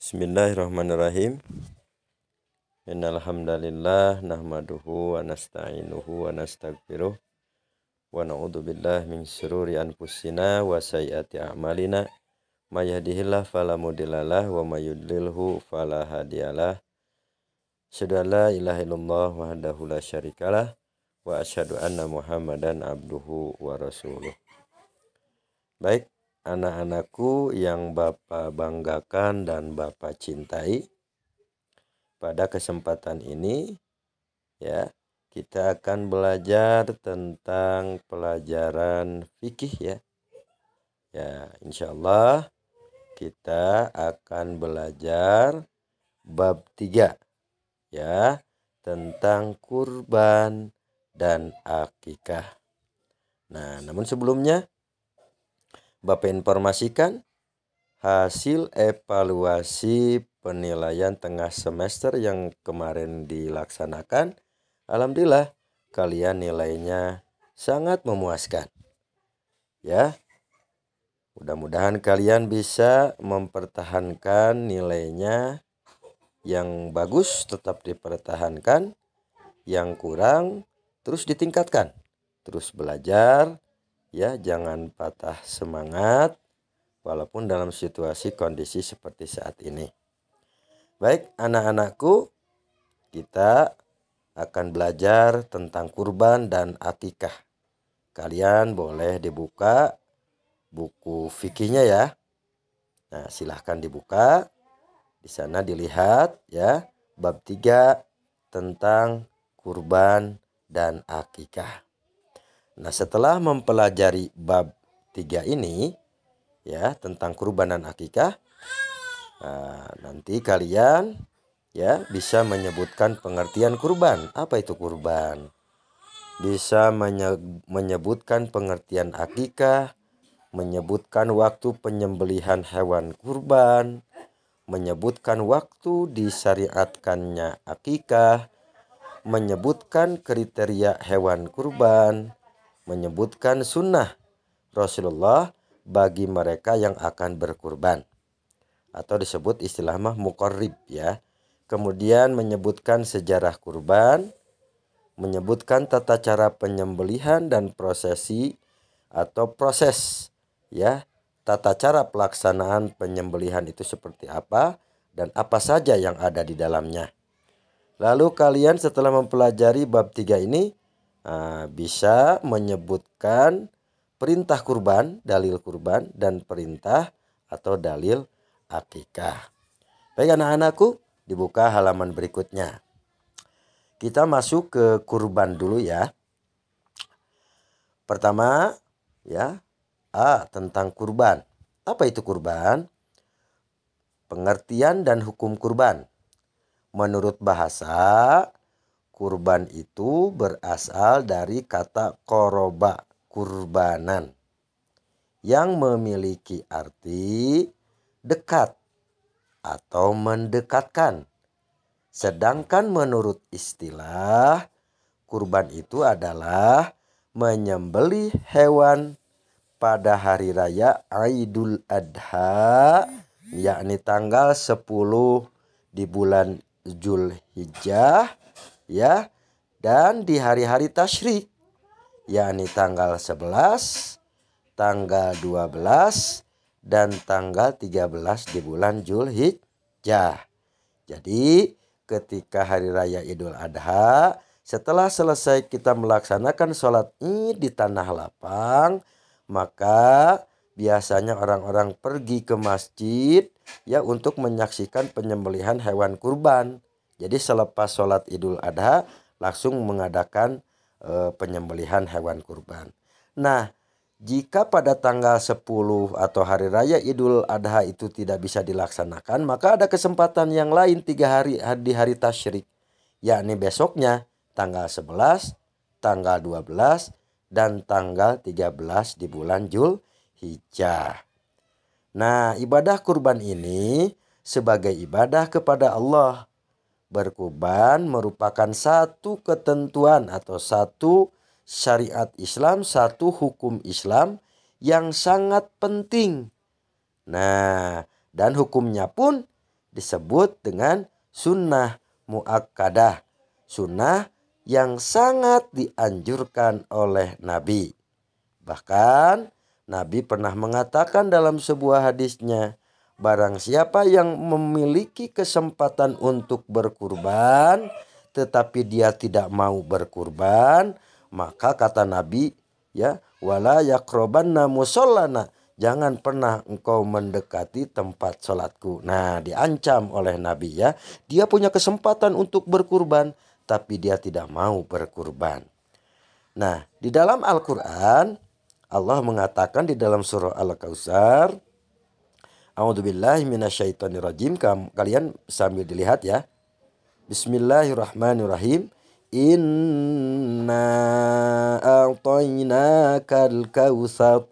Bismillahirrahmanirrahim. Innal hamdalillah nahmaduhu wa nasta'inuhu wa nastaghfiruh wa na'udzu billahi min syururi anfusina wa sayyiati a'malina. May yahdihillahu fala mudhillalah wa may yudlilhu fala hadiyalah. Asyhadu an la ilaha illallah wahdahu la syarikalah wa asyhadu anna Muhammadan abduhu wa rasuluh. Baik, anak-anakku yang Bapak banggakan dan Bapak cintai, pada kesempatan ini ya kita akan belajar tentang pelajaran fikih ya. Ya, insya Allah kita akan belajar bab 3 ya, tentang kurban dan akikah. Nah, namun sebelumnya Bapak informasikan hasil evaluasi penilaian tengah semester yang kemarin dilaksanakan. Alhamdulillah kalian nilainya sangat memuaskan. Ya. Mudah-mudahan kalian bisa mempertahankan nilainya. Yang bagus tetap dipertahankan, yang kurang terus ditingkatkan. Terus belajar ya, jangan patah semangat walaupun dalam situasi kondisi seperti saat ini. Baik, anak-anakku, kita akan belajar tentang kurban dan akikah. Kalian boleh dibuka buku fikihnya ya. Nah, silahkan dibuka. Di sana dilihat ya, bab 3 tentang kurban dan akikah. Nah, setelah mempelajari bab 3 ini ya, tentang kurban dan akikah, nanti kalian ya bisa menyebutkan pengertian kurban. Apa itu kurban? Bisa menyebutkan pengertian akikah, menyebutkan waktu penyembelihan hewan kurban, menyebutkan waktu disyariatkannya akikah, menyebutkan kriteria hewan kurban, menyebutkan sunnah Rasulullah bagi mereka yang akan berkurban, atau disebut istilah muqarrib ya. Kemudian menyebutkan sejarah kurban, menyebutkan tata cara penyembelihan dan prosesi atau proses ya, tata cara pelaksanaan penyembelihan itu seperti apa dan apa saja yang ada di dalamnya. Lalu kalian setelah mempelajari bab 3 ini bisa menyebutkan perintah kurban, dalil kurban, dan perintah atau dalil akikah. Baik anak-anakku, dibuka halaman berikutnya. Kita masuk ke kurban dulu ya. Pertama ya, tentang kurban. Apa itu kurban? Pengertian dan hukum kurban. Menurut bahasa, kurban itu berasal dari kata koroba, kurbanan, yang memiliki arti dekat atau mendekatkan. Sedangkan menurut istilah, kurban itu adalah menyembelih hewan pada hari raya Idul Adha, yakni tanggal 10 di bulan Zulhijjah ya, dan di hari-hari tasyrik, yakni tanggal 11, tanggal 12, dan tanggal 13 di bulan Zulhijjah. Jadi ketika hari raya Idul Adha, setelah selesai kita melaksanakan sholat Id di tanah lapang, maka biasanya orang-orang pergi ke masjid ya untuk menyaksikan penyembelihan hewan kurban. Jadi selepas sholat Idul Adha langsung mengadakan penyembelihan hewan kurban. Nah, jika pada tanggal 10 atau hari raya Idul Adha itu tidak bisa dilaksanakan, maka ada kesempatan yang lain 3 hari di hari tasyrik, yakni besoknya tanggal 11, tanggal 12, dan tanggal 13 di bulan Zulhijjah. Nah, ibadah kurban ini sebagai ibadah kepada Allah. Berkurban merupakan satu ketentuan atau satu syariat Islam, satu hukum Islam yang sangat penting. Nah, dan hukumnya pun disebut dengan sunnah muakkadah, sunnah yang sangat dianjurkan oleh Nabi. Bahkan Nabi pernah mengatakan dalam sebuah hadisnya, barang siapa yang memiliki kesempatan untuk berkurban tetapi dia tidak mau berkurban, maka kata Nabi, ya, wala yaqrabanna musallana, jangan pernah engkau mendekati tempat sholatku. Nah, diancam oleh Nabi, ya. Dia punya kesempatan untuk berkurban tapi dia tidak mau berkurban. Nah, di dalam Al-Qur'an Allah mengatakan di dalam surah Al-Kautsar, A'udzubillahi minasyaitonirrajim. Kalian sambil dilihat, ya. Bismillahirrahmanirrahim. Inna a'tainakal kautsar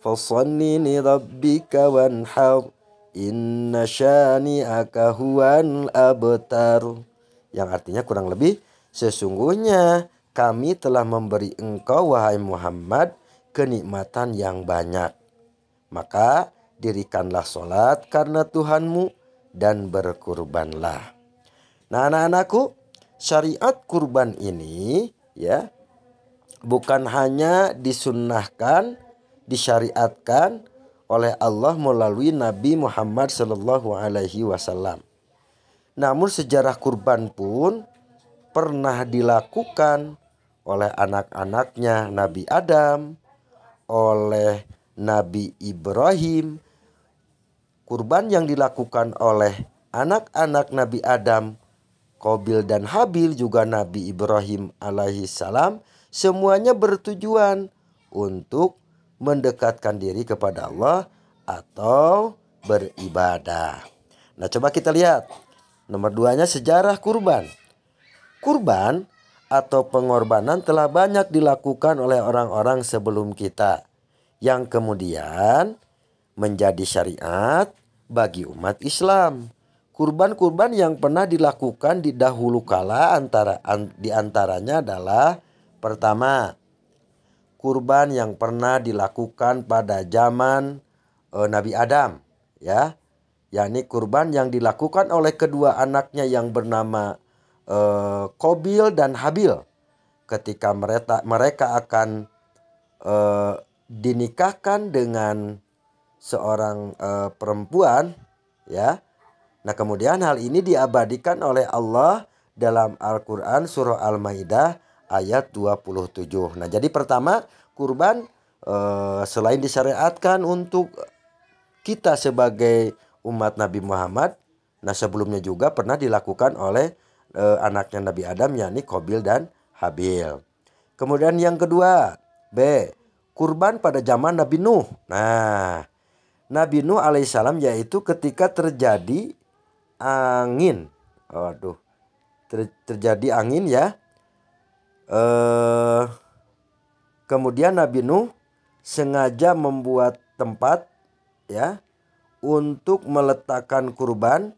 fasholli li rabbika wanhar inna syani'aka huwal abtar. Yang artinya kurang lebih, sesungguhnya kami telah memberi engkau wahai Muhammad kenikmatan yang banyak. Maka dirikanlah sholat karena Tuhanmu dan berkurbanlah. Nah, anak-anakku, syariat kurban ini, ya, bukan hanya disunnahkan, disyariatkan oleh Allah melalui Nabi Muhammad SAW. Namun sejarah kurban pun pernah dilakukan oleh anak-anaknya Nabi Adam, oleh Nabi Ibrahim. Kurban yang dilakukan oleh anak-anak Nabi Adam, Qabil dan Habil, juga Nabi Ibrahim alaihissalam, semuanya bertujuan untuk mendekatkan diri kepada Allah atau beribadah. Nah, coba kita lihat nomor 2-nya, sejarah kurban. Kurban atau pengorbanan telah banyak dilakukan oleh orang-orang sebelum kita, yang kemudian menjadi syariat bagi umat Islam. Kurban-kurban yang pernah dilakukan di dahulu kala di antaranya adalah, pertama, kurban yang pernah dilakukan pada zaman Nabi Adam, ya, yakni kurban yang dilakukan oleh kedua anaknya yang bernama Qabil dan Habil ketika mereka akan dinikahkan dengan seorang perempuan, ya. Nah, kemudian hal ini diabadikan oleh Allah dalam Al-Quran surah Al-Maidah ayat 27. Nah, jadi pertama, kurban selain disyariatkan untuk kita sebagai umat Nabi Muhammad, nah sebelumnya juga pernah dilakukan oleh anaknya Nabi Adam, yakni Qabil dan Habil. Kemudian yang kedua, B, kurban pada zaman Nabi Nuh. Nah, Nabi Nuh alaihissalam, yaitu ketika terjadi angin. Terjadi angin, ya. Kemudian Nabi Nuh sengaja membuat tempat, ya, untuk meletakkan kurban,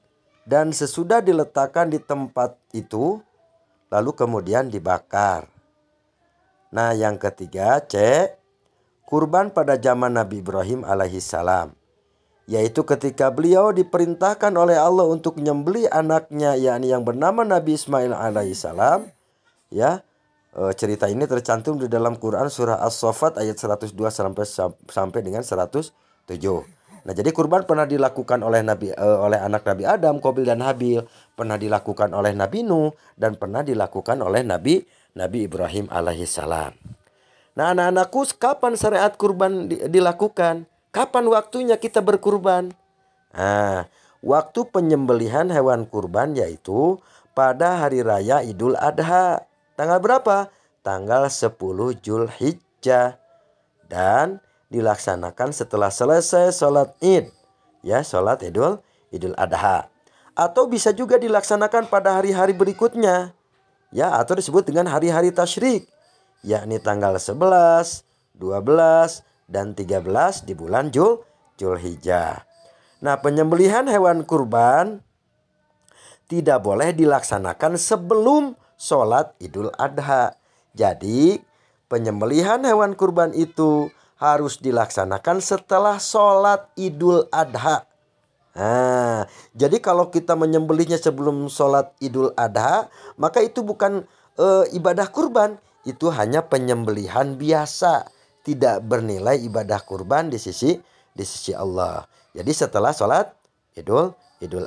dan sesudah diletakkan di tempat itu lalu kemudian dibakar. Nah, yang ketiga, C, kurban pada zaman Nabi Ibrahim alaihissalam, yaitu ketika beliau diperintahkan oleh Allah untuk menyembelih anaknya, yakni yang bernama Nabi Ismail alaihissalam, ya. Cerita ini tercantum di dalam Quran surah As-Saffat ayat 102 sampai dengan 107. Nah, jadi kurban pernah dilakukan oleh anak Nabi Adam, Qabil dan Habil, pernah dilakukan oleh Nabi Nuh, dan pernah dilakukan oleh Nabi Ibrahim alaihissalam. Nah, anak-anakku, kapan syariat kurban dilakukan? Kapan waktunya kita berkurban? Nah, waktu penyembelihan hewan kurban yaitu pada hari raya Idul Adha. Tanggal berapa? Tanggal 10 Zulhijjah. Dan dilaksanakan setelah selesai sholat Id, ya, sholat Idul Adha. Atau bisa juga dilaksanakan pada hari-hari berikutnya, ya, atau disebut dengan hari-hari tasyrik, yakni tanggal 11, 12, dan 13 di bulan Zulhijjah. Nah, penyembelihan hewan kurban tidak boleh dilaksanakan sebelum sholat Idul Adha. Jadi penyembelihan hewan kurban itu harus dilaksanakan setelah sholat Idul Adha. Nah, jadi kalau kita menyembelihnya sebelum sholat Idul Adha, maka itu bukan ibadah kurban, itu hanya penyembelihan biasa, tidak bernilai ibadah kurban di sisi Allah. Jadi setelah sholat Idul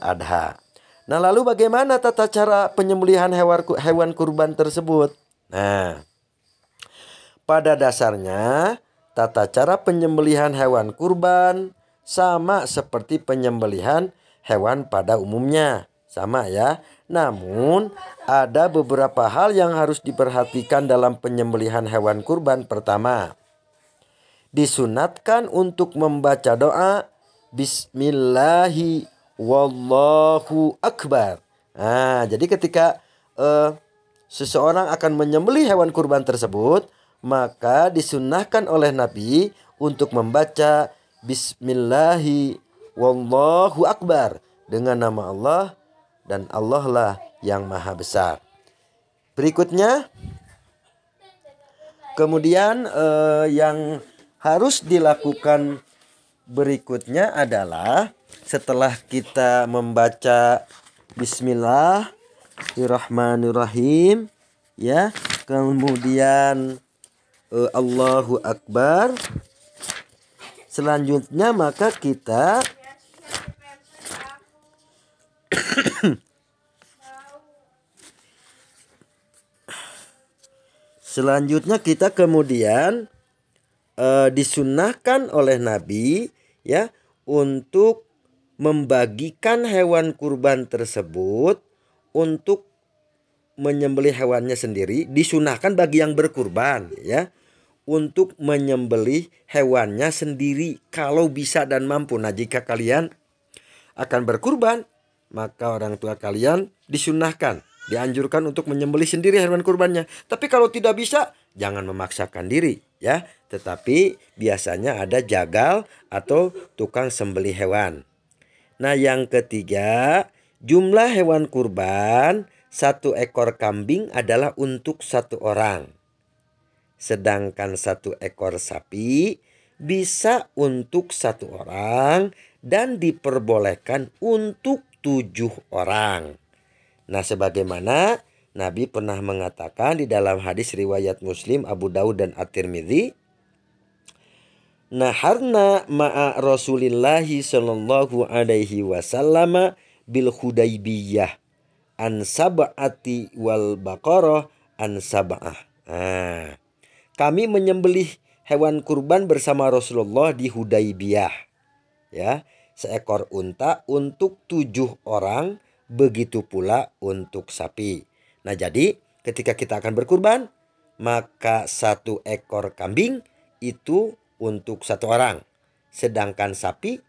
Adha. Nah, lalu bagaimana tata cara penyembelihan hewan kurban tersebut? Nah, pada dasarnya tata cara penyembelihan hewan kurban sama seperti penyembelihan hewan pada umumnya. Sama ya. Namun ada beberapa hal yang harus diperhatikan dalam penyembelihan hewan kurban. Pertama, disunatkan untuk membaca doa Bismillahi wallahu akbar. Nah, jadi ketika seseorang akan menyembelih hewan kurban tersebut, maka disunahkan oleh Nabi untuk membaca Bismillahi wallahu akbar dengan nama Allah, dan Allah lah yang maha besar. Berikutnya, kemudian yang harus dilakukan berikutnya adalah setelah kita membaca Bismillahirrahmanirrahim, ya, kemudian Allahu Akbar, selanjutnya maka kita kemudian disunahkan oleh Nabi, ya, untuk membagikan hewan kurban tersebut untuk menyembelih hewannya sendiri. Disunahkan bagi yang berkurban, ya, untuk menyembelih hewannya sendiri kalau bisa dan mampu. Nah, jika kalian akan berkurban, maka orang tua kalian disunahkan, dianjurkan untuk menyembelih sendiri hewan kurbannya. Tapi kalau tidak bisa, jangan memaksakan diri, ya. Tetapi biasanya ada jagal atau tukang sembelih hewan. Nah, yang ketiga, jumlah hewan kurban 1 ekor kambing adalah untuk 1 orang. Sedangkan 1 ekor sapi bisa untuk 1 orang dan diperbolehkan untuk 7 orang. Nah, sebagaimana Nabi pernah mengatakan di dalam hadis riwayat Muslim, Abu Daud dan At-Tirmidzi, naharna ma'a Rasulillahi sallallahu alaihi wasallam bil Hudaybiyah an sab'ati wal baqarah an sab'ah. Nah, kami menyembelih hewan kurban bersama Rasulullah di Hudaybiyah, ya, 1 ekor unta untuk 7 orang, begitu pula untuk sapi. Nah, jadi ketika kita akan berkurban, maka 1 ekor kambing itu untuk 1 orang, sedangkan sapi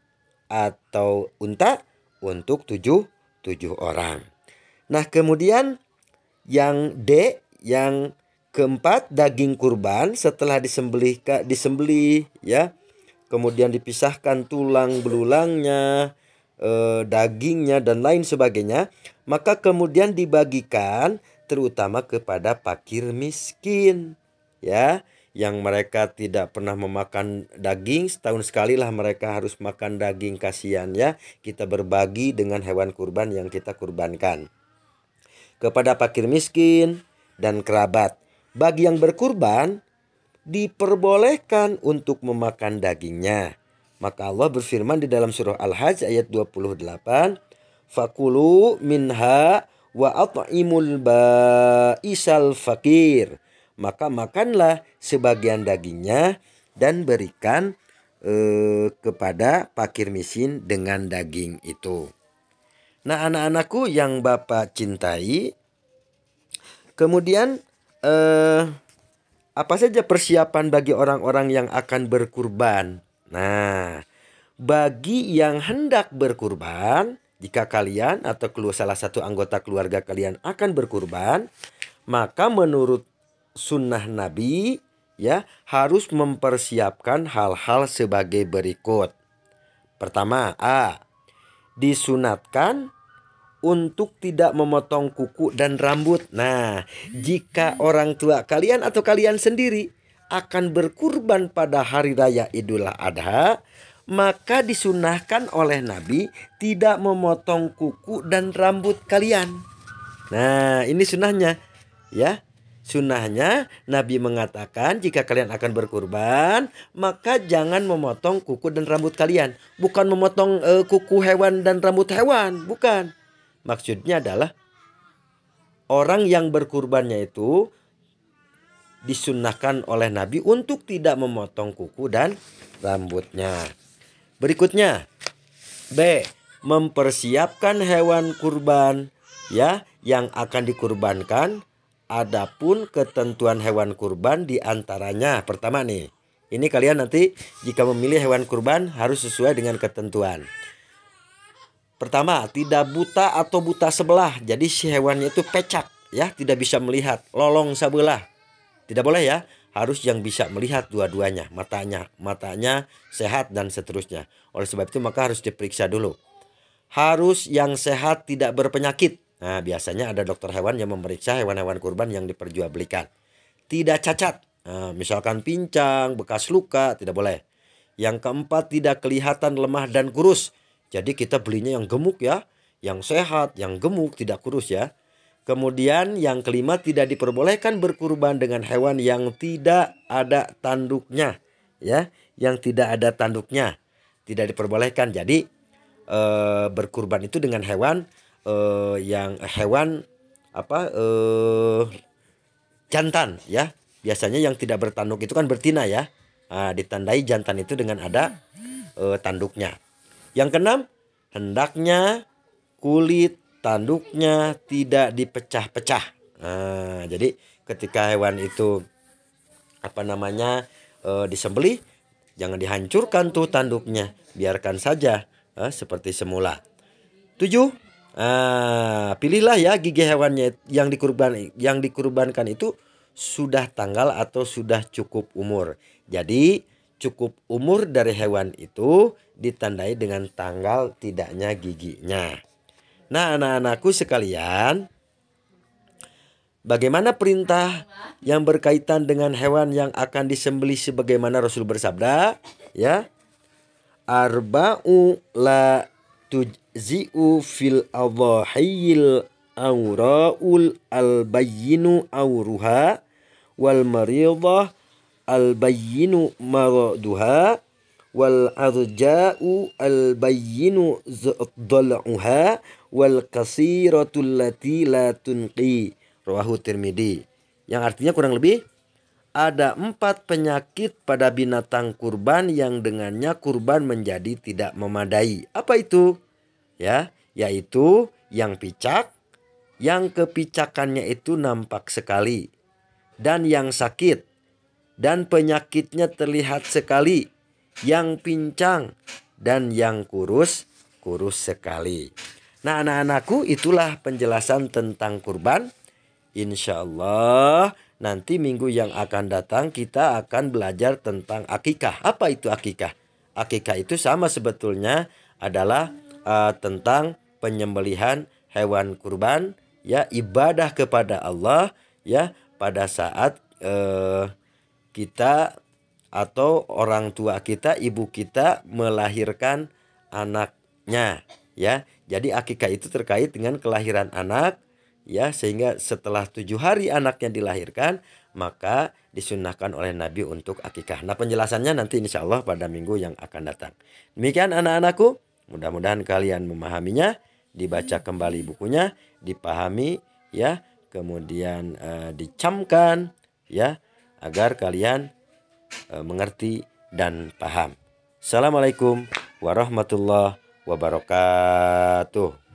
atau unta untuk 7 orang. Nah, kemudian yang D, yang keempat, daging kurban setelah disembelih, ya, kemudian dipisahkan tulang belulangnya, dagingnya dan lain sebagainya, maka kemudian dibagikan terutama kepada fakir miskin, ya, yang mereka tidak pernah memakan daging. Setahun sekali lah mereka harus makan daging, kasihan, ya. Kita berbagi dengan hewan kurban yang kita kurbankan kepada fakir miskin dan kerabat. Bagi yang berkurban diperbolehkan untuk memakan dagingnya. Maka Allah berfirman di dalam surah Al-Hajj ayat 28, fakulu minha wa at'imul ba'isal fakir. Maka makanlah sebagian dagingnya dan berikan kepada fakir miskin dengan daging itu. Nah, anak-anakku yang Bapak cintai, kemudian apa saja persiapan bagi orang-orang yang akan berkurban? Nah, bagi yang hendak berkurban, jika kalian atau salah satu anggota keluarga kalian akan berkurban, maka menurut sunnah Nabi, ya, harus mempersiapkan hal-hal sebagai berikut. Pertama, disunatkan untuk tidak memotong kuku dan rambut. Nah, jika orang tua kalian atau kalian sendiri akan berkurban pada hari raya Idul Adha, maka disunahkan oleh Nabi tidak memotong kuku dan rambut kalian. Nah, ini sunnahnya ya. Sunnahnya Nabi mengatakan jika kalian akan berkurban, maka jangan memotong kuku dan rambut kalian. Bukan memotong kuku hewan dan rambut hewan, bukan. Maksudnya adalah orang yang berkurbannya itu disunnahkan oleh Nabi untuk tidak memotong kuku dan rambutnya. Berikutnya, B. Mempersiapkan hewan kurban ya yang akan dikurbankan. Adapun ketentuan hewan kurban diantaranya, pertama nih, ini kalian nanti jika memilih hewan kurban harus sesuai dengan ketentuan. Pertama, tidak buta atau buta sebelah. Jadi si hewannya itu pecak ya, tidak bisa melihat, lolong sebelah. Tidak boleh ya, harus yang bisa melihat dua-duanya, matanya sehat dan seterusnya. Oleh sebab itu maka harus diperiksa dulu. Harus yang sehat, tidak berpenyakit. Nah, biasanya ada dokter hewan yang memeriksa hewan-hewan kurban yang diperjualbelikan. Tidak cacat. Nah, misalkan pincang, bekas luka, tidak boleh. Yang keempat, tidak kelihatan lemah dan kurus. Jadi kita belinya yang gemuk ya, yang sehat, yang gemuk, tidak kurus ya. Kemudian yang kelima, tidak diperbolehkan berkurban dengan hewan yang tidak ada tanduknya ya, yang tidak ada tanduknya. Tidak diperbolehkan. Jadi berkurban itu dengan hewan yang hewan jantan ya. Biasanya yang tidak bertanduk itu kan betina ya. Ditandai jantan itu dengan ada tanduknya. Yang keenam, hendaknya kulit tanduknya tidak dipecah-pecah. Jadi ketika hewan itu disembelih, jangan dihancurkan tuh tanduknya, biarkan saja seperti semula. 7. Pilihlah ya gigi hewannya yang dikurbankan itu sudah tanggal atau sudah cukup umur. Jadi cukup umur dari hewan itu ditandai dengan tanggal tidaknya giginya. Nah, anak-anakku sekalian, bagaimana perintah yang berkaitan dengan hewan yang akan disembelih sebagaimana Rasul bersabda ya? Arba'u la tujzi'u fil adhahiyil awra'ul albayyinu awruha wal maridah albayyinu maraduha wal arja'u albayyinu dhal'uha wal kasiratul lati la tunqi. Rawahu Tirmidzi. Yang artinya kurang lebih ada 4 penyakit pada binatang kurban yang dengannya kurban menjadi tidak memadai. Apa itu? Ya, yaitu yang picak, yang kepicakannya itu nampak sekali, dan yang sakit, dan penyakitnya terlihat sekali, yang pincang, dan yang kurus sekali. Nah, anak-anakku, itulah penjelasan tentang kurban. Insya Allah nanti minggu yang akan datang kita akan belajar tentang akikah. Apa itu akikah? Akikah itu sama sebetulnya adalah tentang penyembelihan hewan kurban ya, ibadah kepada Allah ya pada saat kita atau orang tua kita, ibu kita melahirkan anaknya ya. Jadi akikah itu terkait dengan kelahiran anak ya, sehingga setelah 7 hari anaknya dilahirkan maka disunnahkan oleh Nabi untuk akikah. Nah, penjelasannya nanti insya Allah pada minggu yang akan datang. Demikian anak-anakku, mudah-mudahan kalian memahaminya, dibaca kembali bukunya, dipahami ya, kemudian dicamkan ya, agar kalian mengerti dan paham. Assalamualaikum warahmatullahi wabarakatuh.